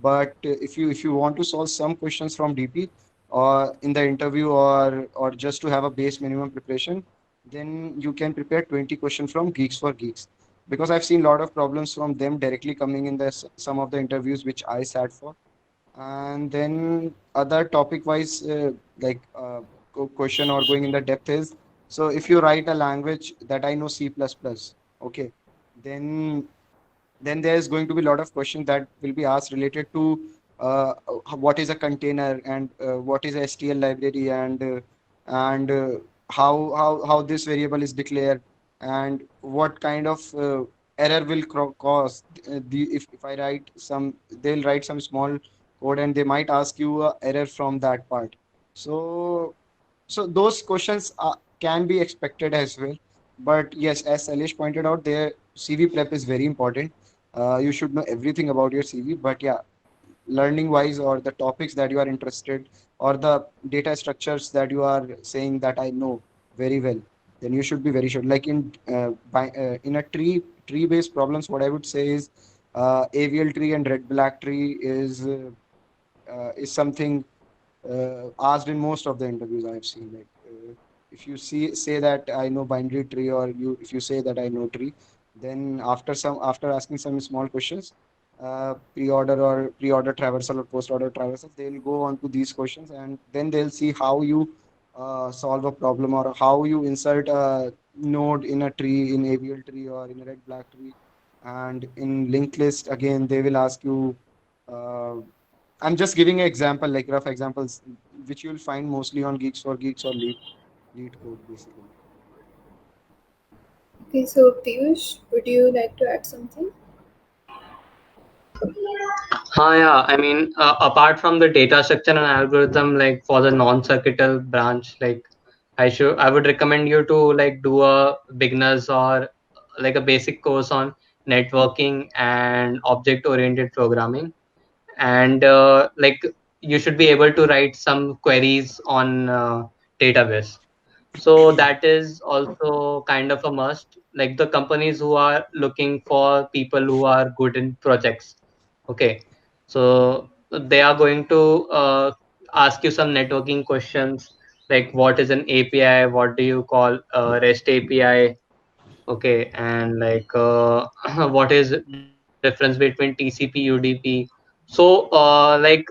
but if you want to solve some questions from DP or in the interview, or just to have a base minimum preparation, then you can prepare 20 questions from Geeks for Geeks, because I've seen a lot of problems from them directly coming in some of the interviews which I sat for. And then other topic wise question or going in the depth is, so if you write a language that I know, C++, okay, then then there's going to be a lot of questions that will be asked related to what is a container, and what is a STL library, and how this variable is declared, and what kind of error will cause if I write some, they'll write some small code and they might ask you a error from that part. So those questions can be expected as well. But yes, as Salish pointed out, their CV prep is very important. You should know everything about your CV. But yeah, learning wise, or the topics that you are interested, or the data structures that you are saying that I know very well, then you should be very sure. Like in a tree based problems, what I would say is AVL tree and red black tree is something asked in most of the interviews I've seen. Like if you say that I know binary tree, or if you say that I know tree, then after asking some small questions, pre-order traversal or post-order traversal, they'll go on to these questions, and then they'll see how you solve a problem, or how you insert a node in a tree, in AVL tree or in a red black tree. And in linked list, again, they will ask you. Uh, I'm just giving an example, like rough examples, which you'll find mostly on Geeks for Geeks or Lead Code, basically. Okay, so Piyush, would you like to add something? Yeah, I mean, apart from the data structure and algorithm, like for the non-circuital branch, like I would recommend you to like do a beginners or like a basic course on networking and object-oriented programming, and like you should be able to write some queries on database. So that is also kind of a must. Like the companies who are looking for people who are good in projects. Okay, so they are going to ask you some networking questions, like what is an API, what do you call REST API, okay, and like what is difference between TCP UDP. So like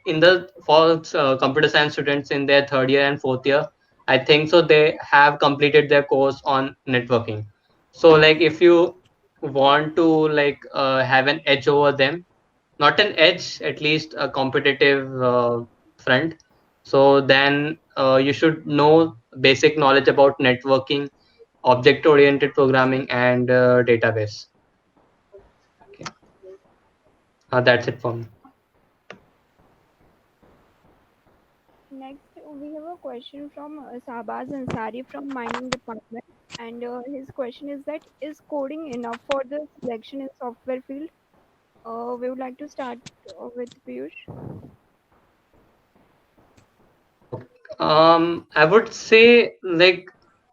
in the for computer science students in their third year and fourth year, I think so they have completed their course on networking. So like if you want to like have an edge over them, not an edge, at least a competitive front, so then you should know basic knowledge about networking, object oriented programming, and database. Okay. That's it for me. Next, we have a question from Sabaz Ansari from mining department, and his question is that is coding enough for the selection in software field? We would like to start with Piyush. I would say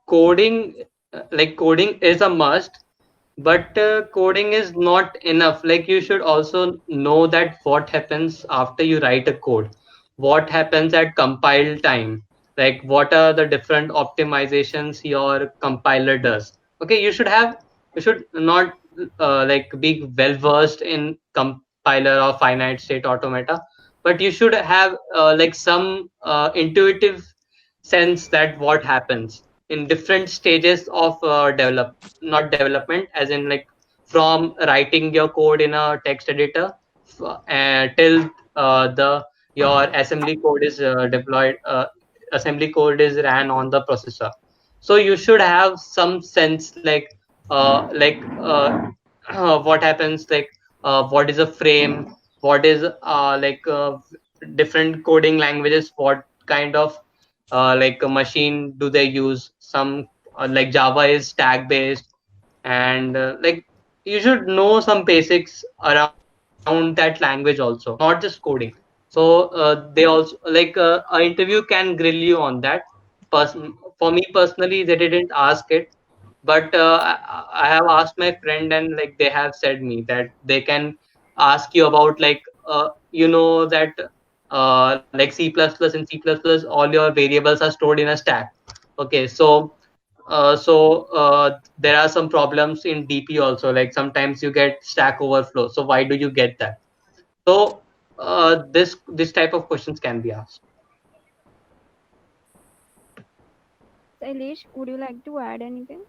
coding is a must, but coding is not enough. Like you should also know that what happens after you write a code, what happens at compile time, like what are the different optimizations your compiler does. Okay, you should not like be well versed in compiler or finite state automata, but you should have like some intuitive sense that what happens in different stages of not development, as in like from writing your code in a text editor till the your assembly code is deployed, assembly code is ran on the processor. So you should have some sense what happens, like what is a frame, what is different coding languages, what kind of like a machine do they use. Some like Java is stack based, and like you should know some basics around that language also, not just coding. So they also like an interview can grill you on that. For me personally, they didn't ask it, but I have asked my friend, and like they have said me that they can ask you about like that like C++, in C++, all your variables are stored in a stack. Okay, so there are some problems in DP also, like sometimes you get stack overflow, so why do you get that? So this type of questions can be asked. Sailesh, would you like to add anything?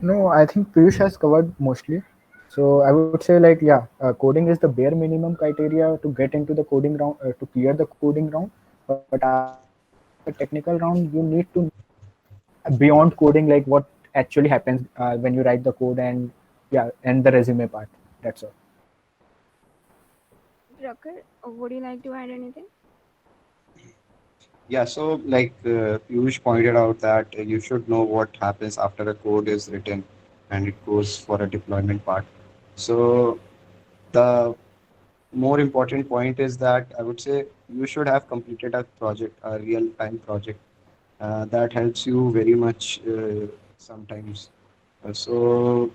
No, I think Piyush has covered mostly. So I would say like yeah, coding is the bare minimum criteria to get into the coding round, to clear the coding round. But after that, the technical round, you need to beyond coding, like what actually happens when you write the code, and yeah, and the resume part. That's all. Prakhar, would you like to add anything? Yeah, so like Piyush pointed out that you should know what happens after a code is written and it goes for a deployment part. So the more important point is that I would say you should have completed a project, a real-time project. That helps you very much sometimes. So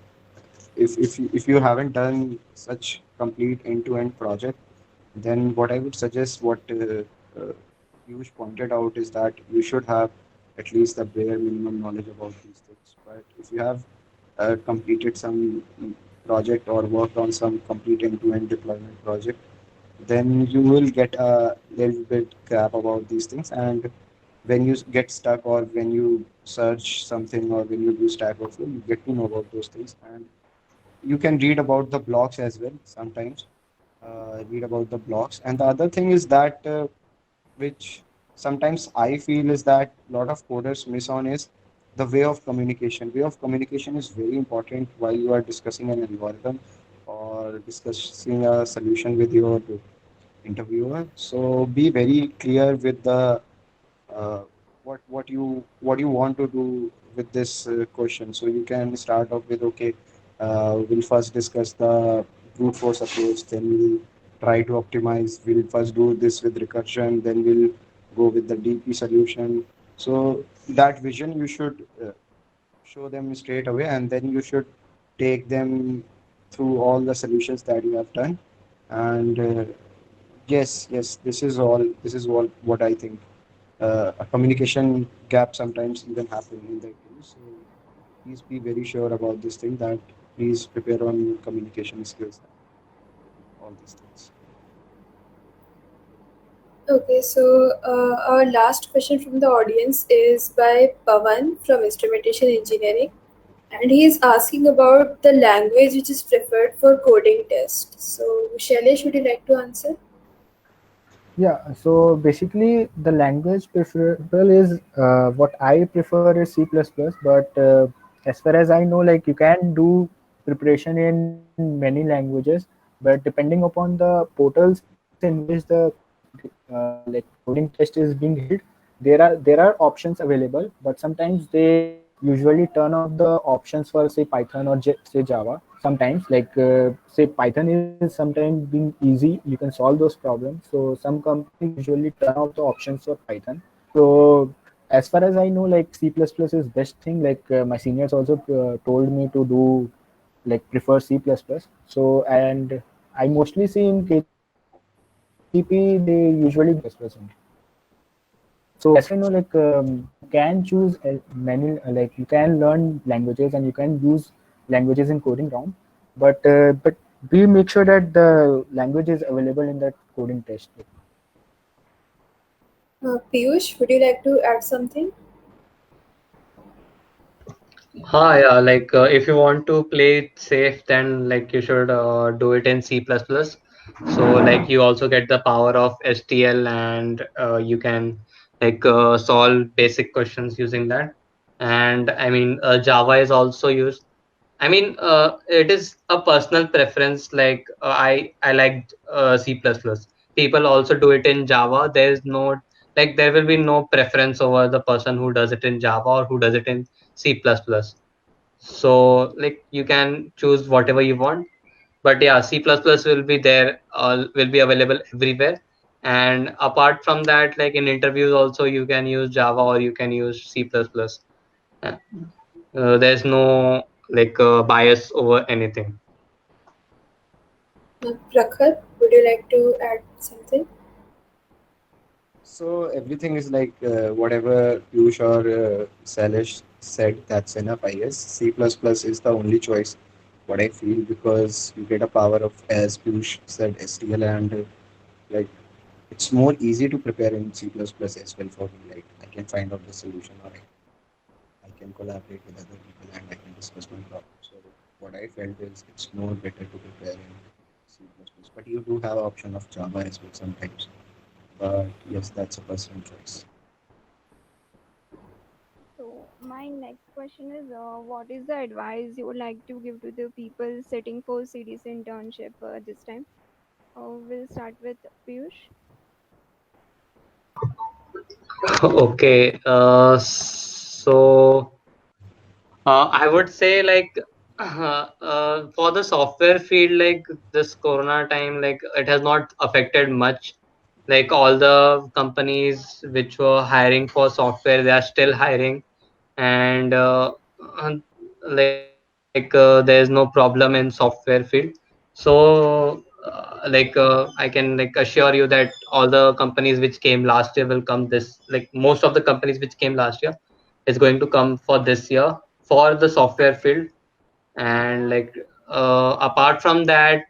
if you haven't done such complete end-to-end project, then what I would suggest, what Piyush pointed out, is that you should have at least the bare minimum knowledge about these things. But if you have completed some project or worked on some complete end-to-end deployment project, then you will get a little bit crap about these things. And when you get stuck or when you search something or when you do Stack Overflow, you get to know about those things. And you can read about the blogs as well sometimes. Read about the blogs. And the other thing is that which sometimes I feel is that a lot of coders miss on is the way of communication. Way of communication is very important while you are discussing an algorithm or discussing a solution with your interviewer. So be very clear with the uh, what you want to do with this question. So you can start off with okay, we'll first discuss the brute force approach, then we'll try to optimize. We'll first do this with recursion, then we'll go with the DP solution. So that vision you should show them straight away, and then you should take them through all the solutions that you have done. And yes, yes, this is all. This is what I think a communication gap sometimes even happen in the interview. So please be very sure about this thing that please prepare on communication skills, all these things. Okay, so our last question from the audience is by Pavan from Instrumentation Engineering, and he is asking about the language which is preferred for coding test. So, Shailesh, would you like to answer? Yeah, so basically the language preferable is what I prefer is C++, but as far as I know, like you can do preparation in many languages, but depending upon the portals in which the like coding test is being held, there are options available, but sometimes they usually turn off the options for say Python or say Java. Sometimes, like say Python is sometimes being easy, you can solve those problems. So some companies usually turn off the options for Python. So as far as I know, like C++ is best thing. Like my seniors also told me to do like prefer C++. So and I mostly see in KGP they usually go with C++ only. So as I know, like you can choose many, like you can learn languages and you can use languages in coding round, but we make sure that the language is available in that coding test. Piyush, would you like to add something? Yeah, like if you want to play it safe, then like you should do it in C++. So like you also get the power of STL, and you can like solve basic questions using that. And I mean, Java is also used. I mean, it is a personal preference. Like I like C++. People also do it in Java. There is no like there will be no preference over the person who does it in Java or who does it in C++. So like you can choose whatever you want, but yeah, C++ will be there, will be available everywhere. And apart from that, like in interviews also, you can use Java or you can use C++. There's no like bias over anything. Prakhar, would you like to add something? So everything is like whatever Piyush or Salish said, that's enough, I guess. C++ is the only choice, what I feel, because you get a power of, as Piyush said, STL, and like it's more easy to prepare in C++ as well for me. Like I can find out the solution, or I can collaborate with other people and I can discuss my problem. So what I felt is it's more better to prepare in C++. But you do have option of Java as well sometimes. But yes, that's a personal choice. So my next question is, what is the advice you would like to give to the people sitting for CDC internship this time? We'll start with Piyush. Okay, so I would say like for the software field, like this Corona time, like it has not affected much. Like all the companies which were hiring for software, they are still hiring, and uh, there's no problem in software field. So I can like assure you that all the companies which came last year will come this, like most of the companies which came last year is going to come for this year for the software field. And like apart from that,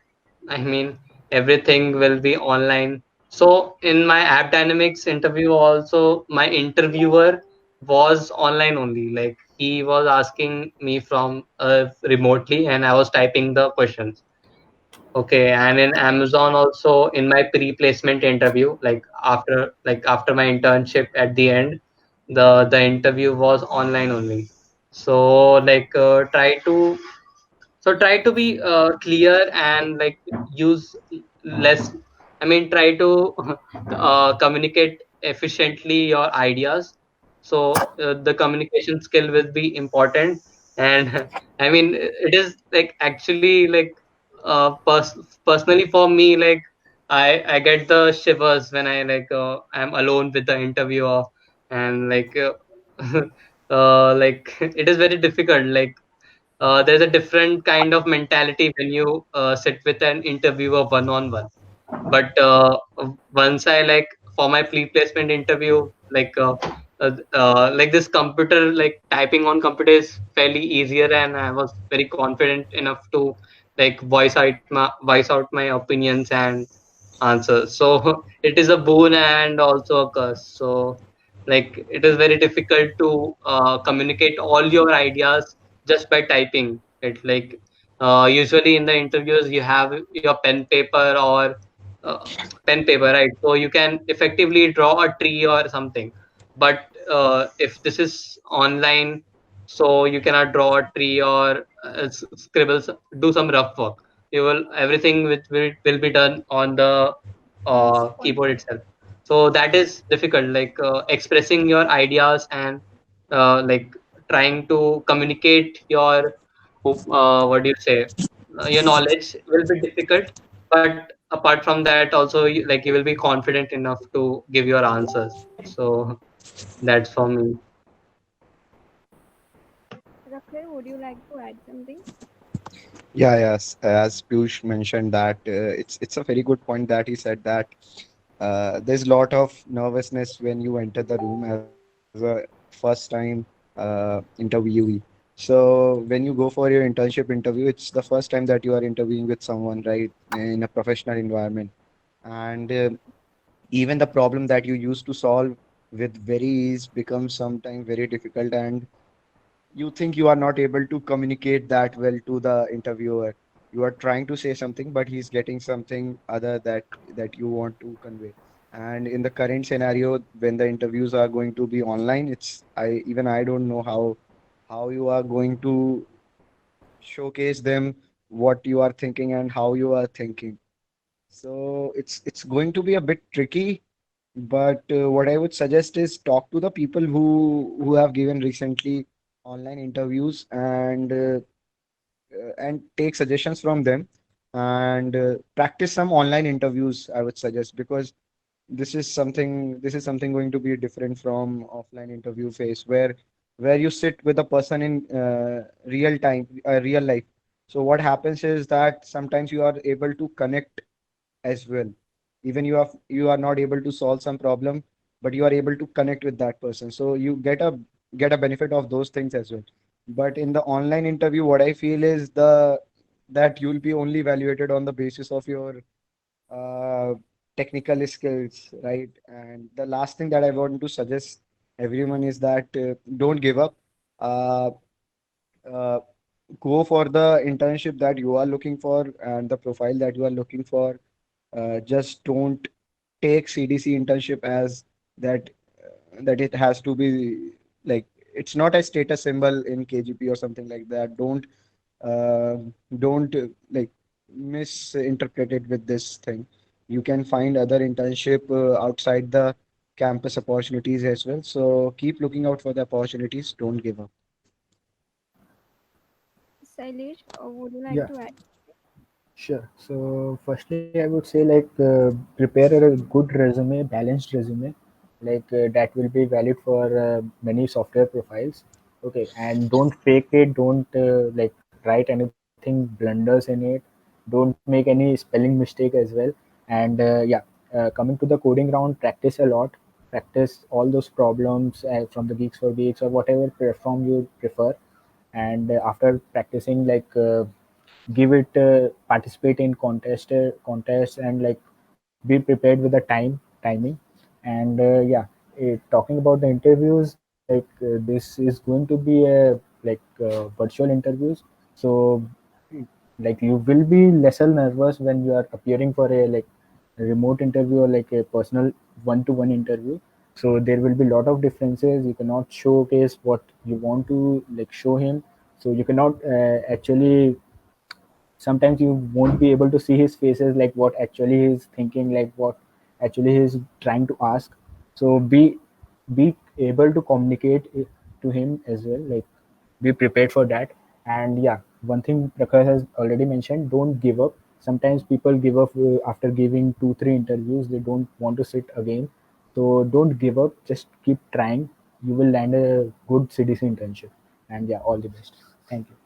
I mean, everything will be online. So in my App Dynamics interview also, my interviewer was online only. Like he was asking me from remotely, and I was typing the questions. Okay, and in Amazon also, in my pre-placement interview, like after my internship at the end, the interview was online only. So like try to be clear and like use less. I mean, try to communicate efficiently your ideas. So the communication skill will be important. And I mean, it is like actually like personally for me, like I get the shivers when I'm alone with the interviewer. And like it is very difficult. Like there's a different kind of mentality when you sit with an interviewer one on one. But once I like for my pre-placement interview, like this computer, like typing on computer is fairly easier, and I was very confident enough to like voice out my opinions and answers. So it is a boon and also a curse. So like it is very difficult to communicate all your ideas just by typing it. Like usually in the interviews you have your uh, pen paper, right? So you can effectively draw a tree or something. But if this is online, so you cannot draw a tree or scribble, do some rough work. You will everything will be done on the keyboard itself. So that is difficult, like expressing your ideas and like trying to communicate your what do you say, your knowledge will be difficult. But apart from that also, like you will be confident enough to give your answers. So that's for me. Rakhil, would you like to add something? Yeah, yes. As Piyush mentioned that it's a very good point that he said that there's a lot of nervousness when you enter the room as a first time interviewee. So when you go for your internship interview, it's the first time that you are interviewing with someone, right, in a professional environment. And even the problem that you used to solve with very ease becomes sometimes very difficult, and you think you are not able to communicate that well to the interviewer. You are trying to say something, but he's getting something other that you want to convey. And in the current scenario, when the interviews are going to be online, I don't know how you are going to showcase them what you are thinking and how you are thinking. So it's going to be a bit tricky, but what I would suggest is talk to the people who have given recently online interviews, and take suggestions from them, and practice some online interviews, I would suggest, because this is something going to be different from offline interview phase, where you sit with a person in real time, real life. So what happens is that sometimes you are able to connect as well. Even you are not able to solve some problem, but you are able to connect with that person, so you get a benefit of those things as well. But in the online interview, what I feel is the that you'll be only evaluated on the basis of your uh, technical skills, right? And the last thing that I want to suggest everyone is that don't give up. uh, uh, Go for the internship that you are looking for and the profile that you are looking for. Just don't take CDC internship as that that it has to be like, it's not a status symbol in KGP or something like that. Uh, don't like misinterpret it with this thing. You can find other internship outside the campus opportunities as well. So keep looking out for the opportunities. Don't give up. Shailesh, would you like Yeah, to add? sure. So firstly, I would say like prepare a good resume, balanced resume, like that will be valid for many software profiles. Okay, and don't fake it. Don't like write anything blunders in it. Don't make any spelling mistake as well. And yeah, coming to the coding round, practice a lot. practice all those problems from the Geeks for Geeks or whatever platform you prefer, and after practicing, give it participate in contests and be prepared with the timing. And talking about the interviews, this is going to be a virtual interviews. So you will be lesser nervous when you are appearing for a remote interview or like a personal one-to-one interview. So there will be a lot of differences. You cannot showcase what you want to show him. So you cannot actually, sometimes you won't be able to see his faces, like what actually he's thinking, like what actually he's trying to ask. So be able to communicate it to him as well, be prepared for that. And yeah, one thing Prakash has already mentioned, don't give up. Sometimes people give up after giving 2 3 interviews, they don't want to sit again. So don't give up, just keep trying. You will land a good CDC internship. And yeah, all the best. Thank you.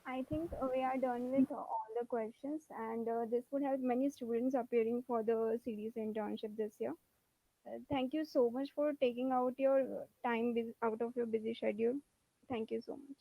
I think we are done with all the questions, and this would help many students appearing for the CDC internship this year. Thank you so much for taking out your time out of your busy schedule. Thank you so much.